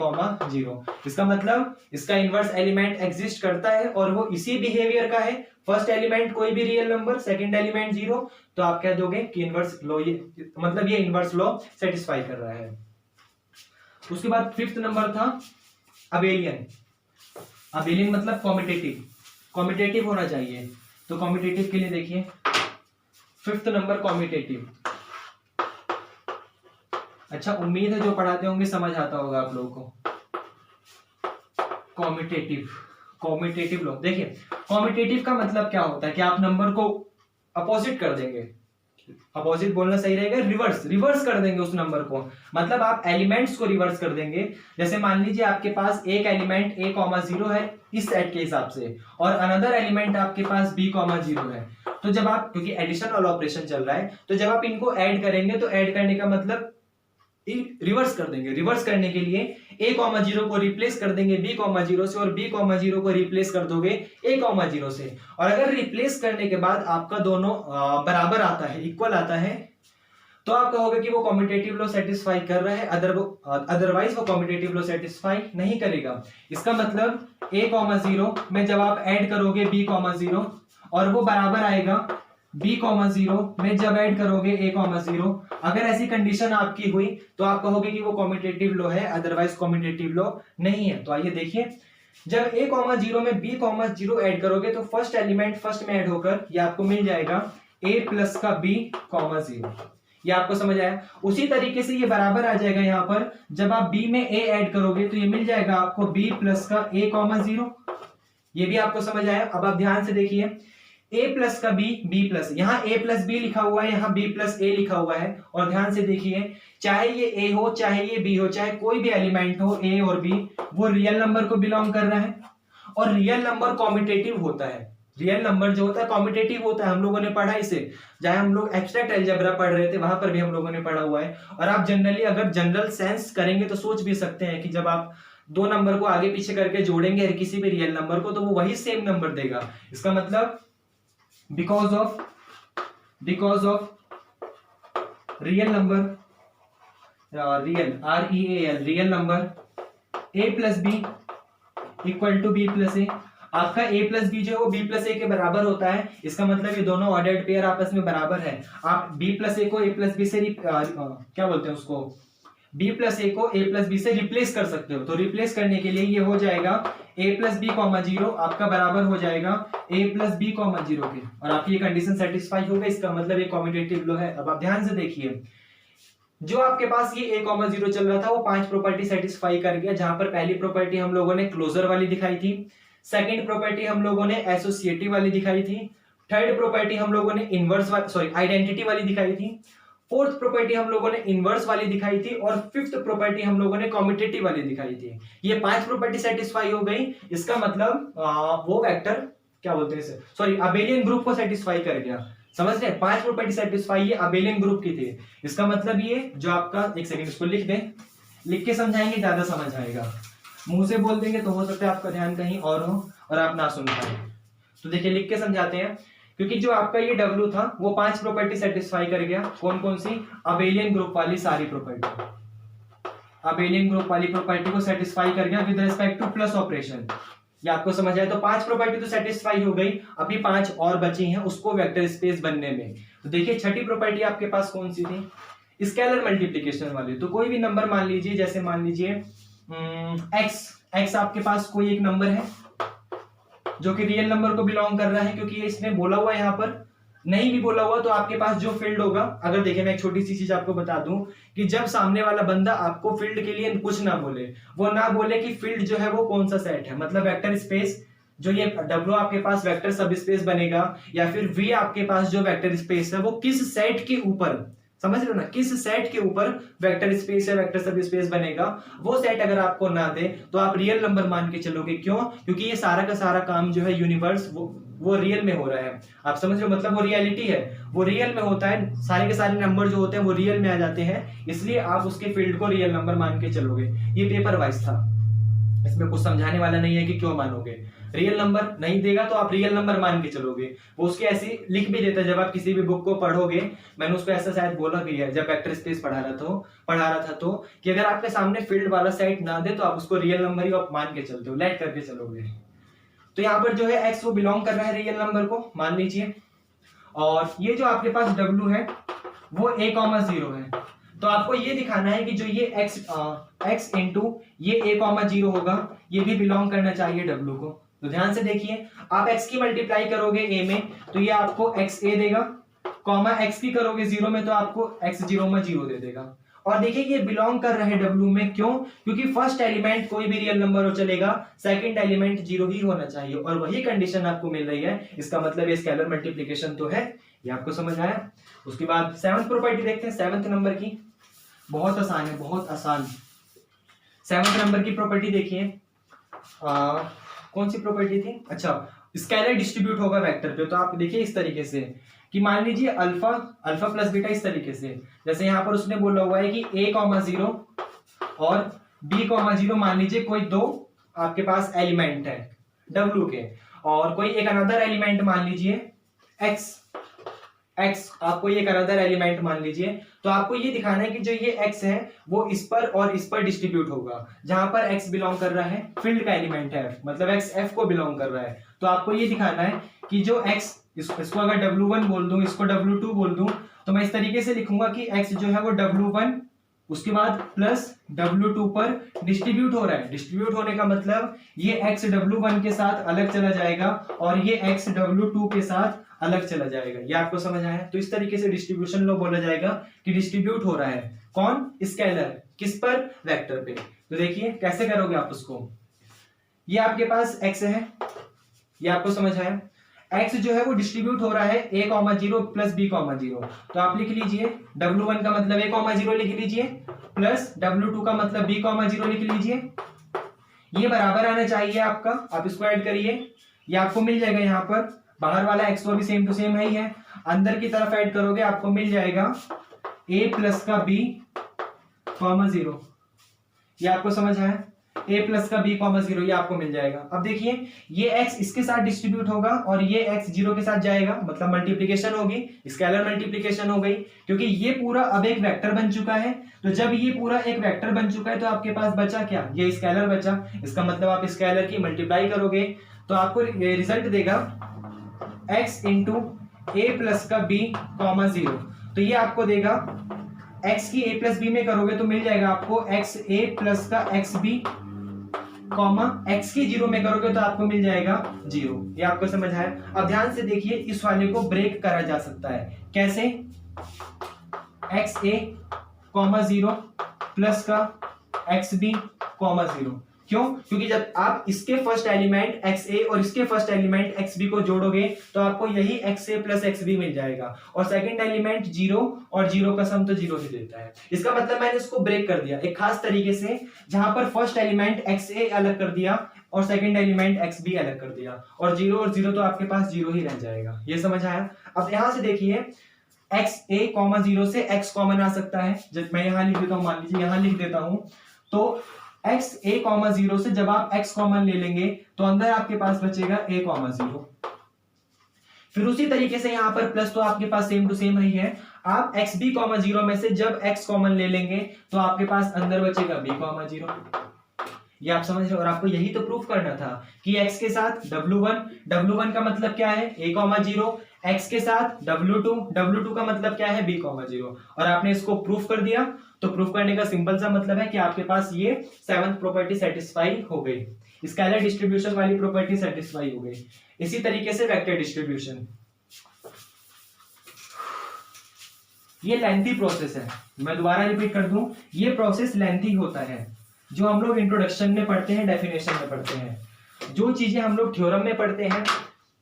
0। इसका मतलब इसका इनवर्स एलिमेंट एग्जिस्ट करता है और वो इसी बिहेवियर का है। फर्स्ट एलिमेंट कोई भी रियल नंबर, सेकंड एलिमेंट 0, तो आप कह दोगे कि इनवर्स लॉ, ये मतलब ये इनवर्स लॉ सेटिस्फाई कर रहा है। उसके बाद फिफ्थ नंबर था अबेलियन, अबेलियन मतलब कॉम्पिटेटिव, कॉम्पिटेटिव होना चाहिए। तो कॉम्पिटेटिव के लिए देखिए 5th नंबर कॉम्पिटेटिव। अच्छा, उम्मीद है जो पढ़ाते होंगे समझ आता होगा आप लोगों को। कॉम्पिटेटिव, कॉम्पिटेटिव लो, देखिए कॉम्पिटेटिव का मतलब क्या होता है कि आप नंबर को अपोजिट कर देंगे, अपोजिट बोलना सही रहेगा, रिवर्स, रिवर्स कर देंगे उस नंबर को, मतलब आप एलिमेंट्स को रिवर्स कर देंगे। जैसे मान लीजिए आपके पास एक एलिमेंट a,0 है इस सेट के हिसाब से, और अनदर एलिमेंट आपके पास b,0 है। तो जब आप, क्योंकि एडिशन वाला ऑपरेशन चल रहा है, तो जब आप इनको ऐड करेंगे तो ऐड करने का मतलब रिवर्स कर देंगे। रिवर्स करने के लिए a,0 को रिप्लेस कर देंगे b,0 से, और b,0 को रिप्लेस कर दोगे a,0 से। और अगर रिप्लेस करने के बाद आपका दोनों बराबर आता है, इक्वल आता है, तो आप कहोगे कि वो कॉम्पिटेटिव लॉ सेटिस्फाई कर रहा है, अदरवाइज वो कॉम्पिटेटिव लॉ सेटिस्फाई नहीं करेगा। इसका मतलब a,0 में जब आप ऐड करोगे b,0 और वो बराबर आएगा b,0 में जब ऐड करोगे a,0, अगर ऐसी कंडीशन आपकी हुई तो आप कहोगे कि वो कॉम्पिटेटिव लॉ है, अदरवाइज कॉम्पिटेटिव लॉ नहीं है। तो आइए देखिए, जब a,0 में b,0 ऐड करोगे तो फर्स्ट एलिमेंट फर्स्ट में ऐड होकर ये आपको मिल जाएगा a प्लस का b,0। ये आपको समझ आया। उसी तरीके से ये बराबर आ जाएगा यहाँ पर, जब आप b में a ऐड करोगे तो ये मिल जाएगा आपको b प्लस का a,0। ये भी आपको समझ आया। अब आप ध्यान से देखिए, a प्लस का b प्लस, यहाँ a प्लस बी लिखा हुआ है, यहाँ b प्लस a लिखा हुआ है। और ध्यान से देखिए, चाहे ये a हो, चाहे ये b हो, चाहे कोई भी एलिमेंट हो a और b, वो रियल नंबर को बिलोंग कर रहा है। और रियल नंबर कॉम्पिटेटिव होता है, रियल नंबर जो होता है कॉम्पिटेटिव होता है। हम लोगों ने पढ़ा इसे, चाहे हम लोग एब्स्ट्रैक्ट अलजेब्रा पढ़ रहे थे वहां पर भी हम लोगों ने पढ़ा हुआ है। और आप जनरली अगर जनरल सेंस करेंगे तो सोच भी सकते हैं कि जब आप दो नंबर को आगे पीछे करके जोड़ेंगे किसी भी रियल नंबर को, तो वो वही सेम नंबर देगा। इसका मतलब because of real number, real REAL, real number a plus B equal to B plus A. आपका a प्लस बी जो है वो b प्लस ए के बराबर होता है। इसका मतलब ये दोनों ऑर्डर्ड पेयर आपस में बराबर है। आप b प्लस ए को a प्लस बी से क्या बोलते हैं उसको, b प्लस ए को a प्लस बी से रिप्लेस कर सकते हो। तो रिप्लेस करने के लिए ये हो जाएगा a प्लस बी कॉमा 0 आपका बराबर हो जाएगा a प्लस बी कॉमा 0 के, और आपकी ये कंडीशन सेटिस्फाई हो गई। इसका मतलब ये कॉम्पिटेटिव लॉ है। अब आप ध्यान से देखिए, जो आपके पास ये a,0 चल रहा था वो 5 प्रॉपर्टी सेटिस्फाई कर गया। जहां पर पहली प्रॉपर्टी हम लोगों ने क्लोजर वाली दिखाई थी, सेकंड प्रॉपर्टी हम लोगों ने एसोसिएटिव वाली दिखाई थी, थर्ड प्रॉपर्टी हम लोगों ने आइडेंटिटी वाली दिखाई थी, फोर्थ प्रॉपर्टी हम लोगों ने इनवर्स वाली दिखाई थी, और फिफ्थ प्रॉपर्टी हम लोगों ने कॉम्पिटेटिव वाली दिखाई थी। ये 5 प्रॉपर्टी सेटिस्फाई हो गई। इसका मतलब वो वेक्टर क्या बोलते हैं, अबेलियन ग्रुप को सेटिस्फाई कर गया। समझ रहे हैं, 5 प्रॉपर्टी सेटिस्फाई ये अबेलियन ग्रुप की थी। इसका मतलब ये जो आपका, एक सेकंड इसको लिख दें, लिख के समझाएंगे ज्यादा समझ आएगा। मुंह से बोल देंगे तो हो सकता है आपका ध्यान कहीं और हो और आप ना सुन पाए। तो देखिए लिख के समझाते हैं, क्योंकि जो आपका ये W था वो 5 प्रॉपर्टी सेटिस्फाई कर गया। कौन कौन सी, अबेलियन ग्रुप वाली सारी प्रॉपर्टी, अबेलियन ग्रुप वाली प्रॉपर्टी को सेटिस्फाई कर गया with respect two plus operation. ये आपको समझ आया। तो 5 प्रॉपर्टी तो सेटिस्फाई हो गई, अभी 5 और बची हैं उसको वेक्टर स्पेस बनने में। तो देखिए छठी प्रॉपर्टी आपके पास कौन सी थी, स्केलर मल्टीप्लिकेशन वाली। तो कोई भी नंबर मान लीजिए, जैसे मान लीजिए x आपके पास कोई एक नंबर है जो कि रियल नंबर को बिलोंग कर रहा है, क्योंकि ये इसने बोला हुआ है यहाँ पर। नहीं भी बोला हुआ तो आपके पास जो फील्ड होगा, अगर देखिए मैं एक छोटी सी चीज आपको बता दूं कि जब सामने वाला बंदा आपको फील्ड के लिए कुछ ना बोले, वो ना बोले कि फील्ड जो है वो कौन सा सेट है, मतलब वेक्टर स्पेस जो ये W आपके पास वेक्टर सब स्पेस बनेगा, या फिर V आपके पास जो वेक्टर स्पेस है वो किस सेट के ऊपर, समझ रहे हो ना, किस सेट के ऊपर वेक्टर स्पेस या वेक्टर सब स्पेस बनेगा, वो सेट अगर आपको ना दे तो आप रियल नंबर मान के चलोगे। क्यों? क्योंकि ये सारा का सारा काम जो है यूनिवर्स वो रियल में हो रहा है। आप समझ रहे हो, मतलब वो रियलिटी है, वो रियल में होता है। सारे के सारे नंबर जो होते हैं वो रियल में आ जाते हैं, इसलिए आप उसके फील्ड को रियल नंबर मान के चलोगे। ये पेपर वाइज था, इसमें कुछ समझाने वाला नहीं है कि क्यों मानोगे। रियल नंबर नहीं देगा तो आप रियल नंबर मान के चलोगे। वो उसके ऐसी लिख भी देता है, जब आप किसी भी बुक को पढ़ोगे, मैंने उसको ऐसा शायद बोला भी है जब वेक्टर स्पेस पढ़ा रहा था तो कि अगर आपके सामने फील्ड वाला सेट ना दे तो आप उसको रियल नंबर ही आप मान के चलते हो, लेट करके चलोगे। तो यहाँ पर जो है x वो बिलोंग कर रहा है रियल नंबर को, मान लीजिए। और ये जो आपके पास W है वो a,0 है। तो आपको ये दिखाना है कि जो ये x इंटू ये a कॉमा 0 होगा, ये भी बिलोंग करना चाहिए w को। तो ध्यान से देखिए, आप x की मल्टीप्लाई करोगे a में तो ये आपको xa देगा, कॉमा x की करोगे 0 में तो आपको x 0 में 0 दे देगा। और देखिए ये बिलोंग कर रहे w में, क्यों? क्योंकि फर्स्ट एलिमेंट कोई भी रियल नंबर हो चलेगा, सेकंड एलिमेंट 0 ही होना चाहिए, और वही कंडीशन आपको मिल रही है। इसका मतलब ये स्केलर मल्टीप्लिकेशन तो है। ये आपको समझ आया? उसके बाद सेवंथ प्रॉपर्टी देखते हैं, सेवंथ नंबर की। बहुत आसान है, बहुत आसान। सेवंथ नंबर की प्रॉपर्टी देखिए, कौन सी प्रॉपर्टी थी? अच्छा, स्केलर डिस्ट्रीब्यूट होगा वेक्टर पे। तो आप देखिए इस तरीके से कि मान लीजिए अल्फा प्लस बीटा, इस तरीके से, जैसे यहां पर उसने बोला हुआ है कि a कॉमा 0 और b कॉमा 0 मान लीजिए कोई दो आपके पास एलिमेंट है w के, और कोई एक अनदर एलिमेंट मान लीजिए x, आपको ये अनदर एलिमेंट मान लीजिए। तो आपको ये दिखाना है कि जो ये x है वो इस पर और इस पर डिस्ट्रीब्यूट होगा, जहां पर x बिलोंग कर रहा है फील्ड का एलिमेंट है, मतलब x f को बिलोंग कर रहा है। तो आपको ये दिखाना है कि जो x, इसको अगर w1 बोल दूं, इसको w2 बोल दूं, तो मैं इस तरीके से लिखूंगा कि x जो है वो w1 उसके बाद प्लस w2 पर डिस्ट्रीब्यूट हो रहा है। डिस्ट्रीब्यूट होने का मतलब ये x w1 के साथ अलग चला जाएगा और ये x w2 के साथ अलग चला जाएगा। ये आपको समझ आया? तो इस तरीके से डिस्ट्रीब्यूशन लो बोला जाएगा कि डिस्ट्रीब्यूट हो रहा है कौन? स्केलर, किस पर? वेक्टर पे। तो देखिए कैसे करोगे आप उसको। ये आपके पास x है, ये आपको समझ आया? x जो है वो डिस्ट्रीब्यूट हो रहा है a comma 0 plus b comma 0। तो आप लिख लीजिए w1 का मतलब a कॉमा 0 लिख लीजिए, प्लस w2 का मतलब b कॉमा 0 लिख लीजिए। ये बराबर आना चाहिए आपका, आप इसको ऐड करिए, ये आपको मिल जाएगा। यहाँ पर बाहर वाला x तो अभी सेम टू सेम है ही है, अंदर की तरफ ऐड करोगे आपको मिल जाएगा a प्लस का b कॉमा 0। ये आपको समझ आया? a प्लस का b कॉमा 0 ये आपको मिल जाएगा। अब देखिए ये x इसके साथ डिस्ट्रीब्यूट होगा और ये x 0 के साथ जाएगा, मतलब मल्टीप्लिकेशन होगी, स्केलर मल्टीप्लिकेशन हो गई, क्योंकि ये पूरा अब एक वेक्टर बन चुका है। तो जब ये पूरा एक वेक्टर बन चुका है तो आपके पास बचा क्या? ये स्केलर बचा। इसका मतलब आप स्केलर की मल्टीप्लाई करोगे तो आपको रिजल्ट देगा x इंटू a प्लस का b कॉमा 0। तो ये आपको देगा x की a प्लस b में करोगे तो मिल जाएगा आपको x a प्लस का x b कॉमा x की 0 में करोगे तो आपको मिल जाएगा 0। ये आपको समझ आया? अब ध्यान से देखिए, इस वाले को ब्रेक करा जा सकता है। कैसे? x a कॉमा 0 प्लस का x b कॉमा 0। क्यों? क्योंकि जब आप इसके फर्स्ट एलिमेंट xa और इसके फर्स्ट एलिमेंट xb को जोड़ोगे तो आपको यही xa प्लस xb मिल जाएगा, और सेकंड एलिमेंट 0 और 0 का सम तो 0 ही देता है। इसका मतलब मैंने इसको ब्रेक कर दिया एक खास तरीके से, जहां पर फर्स्ट एलिमेंट xa अलग कर दिया और सेकंड एलिमेंट xb अलग कर दिया, और 0 और 0 तो आपके पास 0 ही रह जाएगा। ये समझ आया? अब यहां से देखिए xa कॉमा 0 से x कॉमन आ सकता है। जब मैं यहां लिख देता हूं, मान लीजिए यहां लिख देता हूं, तो x a कॉमा 0 से जब आप x कॉमन ले लेंगे तो अंदर आपके पास बचेगा a कॉमा 0। फिर उसी तरीके से यहां पर प्लस तो आपके पास सेम टू सेम ही है। आप x b कॉमा 0 में से जब x कॉमन ले लेंगे तो आपके पास अंदर बचेगा b कॉमा 0। ये आप समझ रहे हो? और आपको यही तो प्रूफ करना था कि x के साथ w1 का मतलब क्या है? a कॉमा 0, x के साथ w2 का मतलब क्या है? b comma 0। और आपने इसको प्रूफ कर दिया। तो प्रूफ करने का सिंपल सा मतलब है कि आपके पास ये सेवंथ प्रॉपर्टी सेटिस्फाई हो गई, स्केलर डिस्ट्रीब्यूशन वाली प्रॉपर्टी सेटिस्फाई हो गई। इसी तरीके से वेक्टर डिस्ट्रीब्यूशन, ये लेंथी प्रोसेस है। मैं दोबारा रिपीट कर दूं, ये प्रोसेस लेंथी होता है। जो हम लोग इंट्रोडक्शन में पढ़ते हैं, डेफिनेशन में पढ़ते हैं, जो चीजें हम लोग थ्योरम में पढ़ते हैं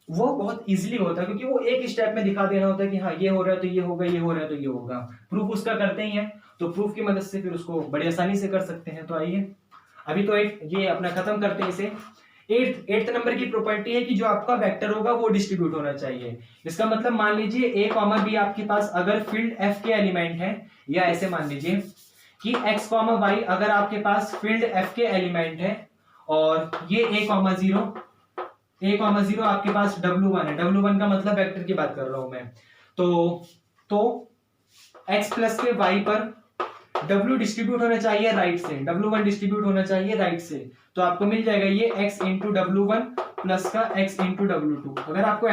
वो बहुत इजीली होता है, क्योंकि वो एक स्टेप में दिखा देना होता है कि हाँ ये हो रहा है तो ये होगा, ये हो रहा है तो ये होगा। प्रूफ उसका करते ही है, तो प्रूफ की मदद से फिर उसको बड़ी आसानी से कर सकते हैं। तो आइए अभी तो ये अपना खत्म करते हैं इसे। एट्थ नंबर की प्रॉपर्टी है कि जो आपका वेक्टर होगा वो डिस्ट्रीब्यूट होना चाहिए। इसका मतलब मान लीजिए a कॉमा b आपके पास अगर फील्ड f के एलिमेंट है, या ऐसे मान लीजिए कि x कॉमा y अगर आपके पास फील्ड f के एलिमेंट है, और ये a कॉमा 0 आपके पास w1 है। w1 का मतलब वेक्टर की बात कर रहा हूं मैं। तो x प्लस के y पर w डिस्ट्रीब्यूट होना चाहिए राइट से, w1 डिस्ट्रीब्यूट होना चाहिए राइट से। तो आपको मिल जाएगा ये x इंटू w1 प्लस का x इंटू w2। अगर आपको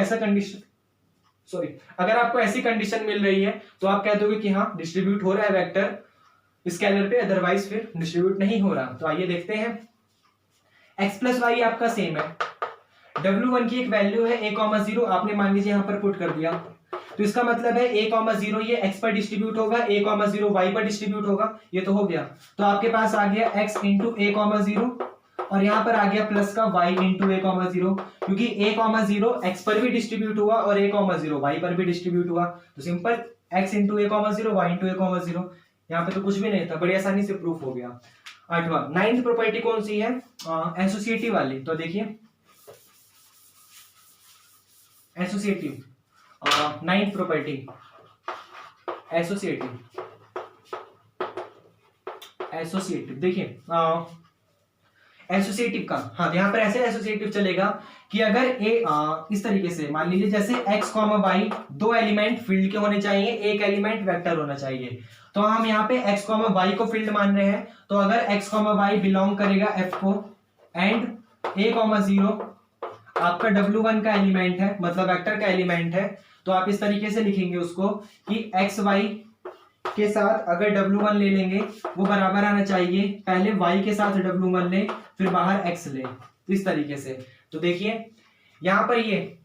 ऐसी कंडीशन मिल रही है तो आप कह दोगे कि हाँ डिस्ट्रीब्यूट हो रहा है वेक्टर, स्केलर पे, अदरवाइज फिर डिस्ट्रीब्यूट नहीं हो रहा। तो आइए देखते हैं। x प्लस वाई आपका सेम है, W1 की एक वैल्यू है a,0, आपने मान लीजिए यहां पर पुट कर दिया, तो इसका मतलब है a,0 ये x पर डिस्ट्रीब्यूट होगा, a,0 y पर डिस्ट्रीब्यूट होगा, ये तो हो गया। तो आपके पास आ गया x इंटू a,0 और यहां पर आ गया प्लस का y इंटू a,0, क्योंकि a,0 x पर भी डिस्ट्रीब्यूट हुआ और a,0 y पर भी डिस्ट्रीब्यूट हुआ, तो simple x into a,0 y into a,0, यहाँ पे तो कुछ भी नहीं था, बड़ी आसानी से प्रूफ हो गया। 8वां, 9th प्रॉपर्टी कौन सी है? एसोसिएटिव वाली। तो देखिए एसोसिएटिव, 9th प्रॉपर्टी एसोसिएटिव, देखिए एसोसिएटिव का, हाँ यहाँ पर ऐसे एसोसिएटिव चलेगा कि अगर इस तरीके से मान लीजिए जैसे x, y दो एलिमेंट फील्ड के होने चाहिए, एक एलिमेंट वेक्टर होना चाहिए, तो हम यहाँ पे x, y को फील्ड मान रहे हैं, तो अगर x, y बिलोंग करेगा f को एंड a,0 आपका W1 का एलिमेंट है, मतलब वेक्टर का एलिमेंट है, तो आप इस तरीके से लिखेंगे उसको कि x, y के साथ अगर W1 ले लेंगे वो बराबर आना चाहिए, पहले y के साथ W1 ले फिर बाहर x ले, तो इस तरीके से। तो देखिए यहां पर ये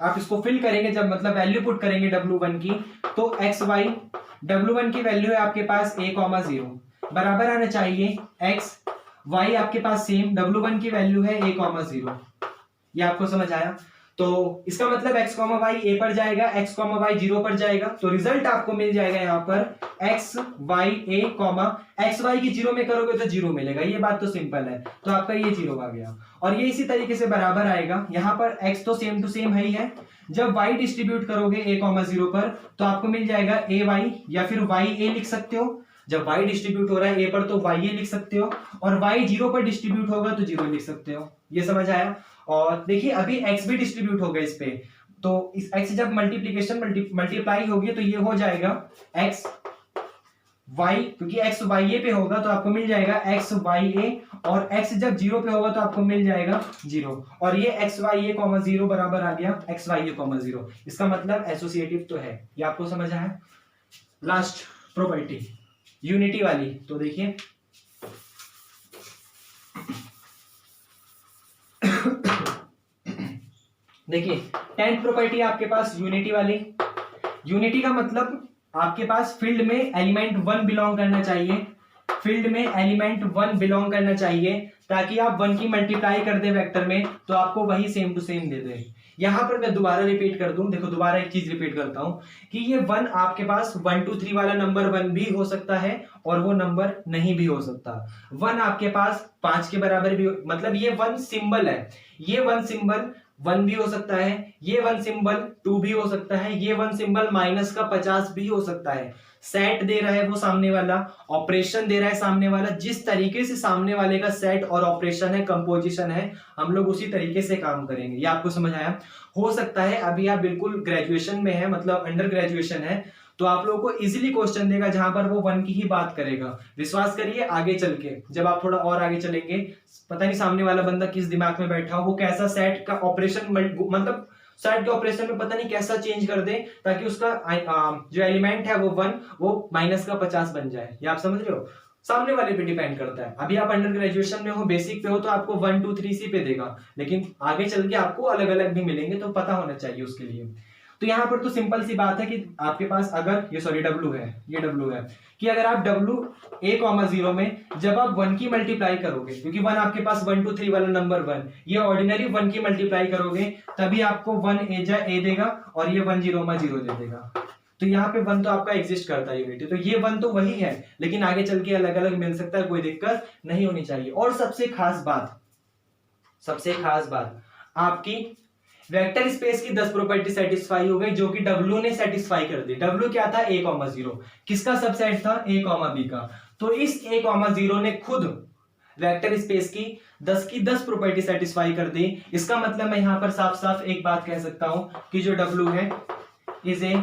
आप इसको फिल करेंगे, जब मतलब वैल्यू पुट करेंगे W1 की, तो x, y W1 की वैल्यू है आपके पास a,0 बराबर आना चाहिए x, y आपके पास सेम W1 की वैल्यू है a,0, ये आपको समझ आया? तो इसका मतलब x, y a पर जाएगा, x, y 0 पर जाएगा, तो रिजल्ट आपको मिल जाएगा यहाँ पर x, y a, x, y की 0 में करोगे तो 0 मिलेगा, ये बात तो सिंपल है, तो आपका ये 0 आ गया। और ये इसी तरीके से बराबर आएगा, यहाँ पर x तो सेम टू सेम है ही है, जब y डिस्ट्रीब्यूट करोगे a,0 पर तो आपको मिल जाएगा a y, या फिर y a लिख सकते हो, जब y डिस्ट्रीब्यूट हो रहा है a पर तो y a लिख सकते हो, और y 0 पर डिस्ट्रीब्यूट होगा तो 0 लिख सकते हो, ये समझ आया? और देखिए अभी x भी डिस्ट्रीब्यूट होगा इस पे, तो इस x जब मल्टीप्लीकेशन मल्टीप्लाई होगी तो ये हो जाएगा x y, क्योंकि x y a पे होगा तो आपको मिल जाएगा x y a, और x जब 0 पे होगा तो आपको मिल जाएगा 0, और ये x y a, 0 बराबर आ गया x y a, 0, इसका मतलब एसोसिएटिव तो है, ये आपको समझ आया? लास्ट प्रॉपर्टी यूनिटी वाली, तो देखिए देखिए 10th प्रॉपर्टी आपके पास यूनिटी वाली। यूनिटी का मतलब आपके पास फील्ड में एलिमेंट 1 बिलोंग करना चाहिए, फील्ड में एलिमेंट 1 बिलोंग करना चाहिए, ताकि आप 1 की मल्टीप्लाई कर दे वेक्टर में तो आपको वही सेम टू सेम दे दे। यहां पर मैं दोबारा रिपीट कर दूं, देखो दोबारा एक चीज रिपीट करता हूं कि ये 1 आपके पास 1 2 3 वाला नंबर 1 भी हो सकता है और वो नंबर नहीं भी हो सकता। 1 आपके पास 5 के बराबर भी, मतलब ये 1 सिंबल है, ये 1 सिंबल 1 भी हो सकता है, ये 1 सिंबल 2 भी हो सकता है, ये 1 सिंबल माइनस का 50 भी हो सकता है। सेट दे रहा है वो सामने वाला, ऑपरेशन दे रहा है सामने वाला, जिस तरीके से सामने वाले का सेट और ऑपरेशन है, कंपोजिशन है, हम लोग उसी तरीके से काम करेंगे। ये आपको समझ आया? हो सकता है अभी आप बिल्कुल ग्रेजुएशन में है, मतलब अंडर ग्रेजुएशन है, तो आप लोगों को इजीली क्वेश्चन देगा जहां पर वो 1 की ही बात करेगा। विश्वास करिए आगे चल के जब आप थोड़ा और आगे चलेंगे, पता नहीं सामने वाला बंदा किस दिमाग में बैठा हो, वो कैसा सेट का ऑपरेशन, मतलब सेट के ऑपरेशन में पता नहीं कैसा चेंज कर दे ताकि उसका जो एलिमेंट है वो 1 वो माइनस का 50 बन जाए। ये आप समझ रहे हो? सामने वाले पे डिपेंड करता है। अभी आप अंडर ग्रेजुएशन में हो, बेसिक पे हो, तो आपको 1 2 3 इसी पे देगा, लेकिन आगे चल के आपको अलग अलग भी मिलेंगे, तो पता होना चाहिए उसके लिए। तो यहाँ पर तो सिंपल सी बात है कि आपके पास अगर ये सॉरी W है, ये W है, कि अगर आप W a,0 में जब आप 1 की मल्टीप्लाई करोगे, क्योंकि 1 आपके पास 1 2 3 वाला नंबर 1, ये ऑर्डिनरी 1 की मल्टीप्लाई करोगे तभी आपको 1 a देगा और ये 1 0 दे देगा। तो यहाँ पे 1 तो आपका एग्जिस्ट करता है यूनिटी, तो ये 1 तो वही है, लेकिन आगे चल के अलग अलग मिल सकता है, कोई दिक्कत नहीं होनी चाहिए। और सबसे खास बात आपकी वेक्टर स्पेस की 10 प्रॉपर्टी सेटिस्फाई हो गई, जो कि W ने सेटिस्फाई कर दी। W क्या था? a,0, किसका सबसेट था? a, b का। तो इस a,0 ने खुद वेक्टर स्पेस की 10 प्रॉपर्टी सेटिस्फाई कर दी। इसका मतलब मैं यहां पर साफ साफ एक बात कह सकता हूं कि जो W है इज ए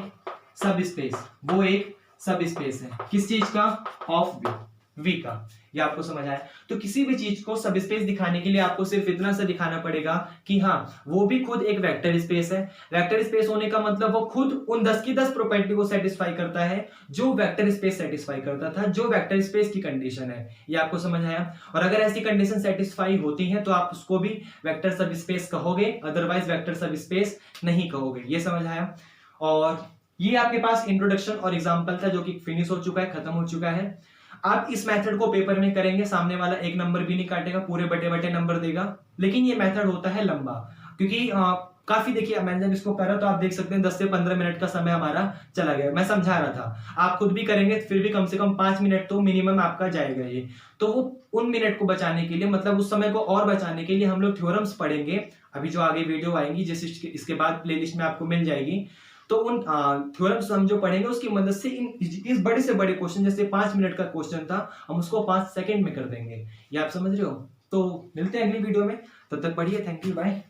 सब स्पेस, वो एक सब स्पेस है। किस चीज का? Of B. v का। ये आपको समझ आया। तो किसी भी चीज को सब स्पेस दिखाने के लिए आपको सिर्फ इतना सा दिखाना पड़ेगा कि हाँ वो भी खुद एक वेक्टर स्पेस है। वेक्टर स्पेस होने का मतलब वो खुद उन 10 की 10 प्रॉपर्टी को सेटिस्फाई करता है जो वेक्टर स्पेस सेटिस्फाई करता था, जो वेक्टर स्पेस की कंडीशन है। ये आपको समझ आया। और अगर ऐसी कंडीशन सेटिस्फाई होती है तो आप उसको भी वेक्टर सब स्पेस कहोगे, अदरवाइज वेक्टर सब स्पेस नहीं कहोगे। ये समझ आया। और ये आपके पास इंट्रोडक्शन और एग्जाम्पल था जो कि फिनिश हो चुका है, खत्म हो चुका है। आप इस मेथड को पेपर में करेंगे, सामने वाला एक नंबर भी नहीं काटेगा, पूरे बटे बटे नंबर देगा। लेकिन ये मेथड होता है लंबा, क्योंकि काफी देखिए मैंने जब इसको करा तो आप देख सकते हैं 10 से 15 मिनट का समय हमारा चला गया। मैं समझा रहा था, आप खुद भी करेंगे फिर भी कम से कम 5 मिनट तो मिनिमम आपका जाएगा ये। तो वो उन मिनट को बचाने के लिए, मतलब उस समय को और बचाने के लिए हम लोग थ्योरम्स पढ़ेंगे। अभी जो आगे वीडियो आएंगी, जिस इसके बाद प्लेलिस्ट में आपको मिल जाएगी, तो उन थ्योरम्स हम जो पढ़ेंगे उसकी मदद से इस बड़े से बड़े क्वेश्चन, जैसे 5 मिनट का क्वेश्चन था, हम उसको 5 सेकंड में कर देंगे। ये आप समझ रहे हो। तो मिलते हैं अगली वीडियो में, तब तक पढ़िए। Thank you, bye.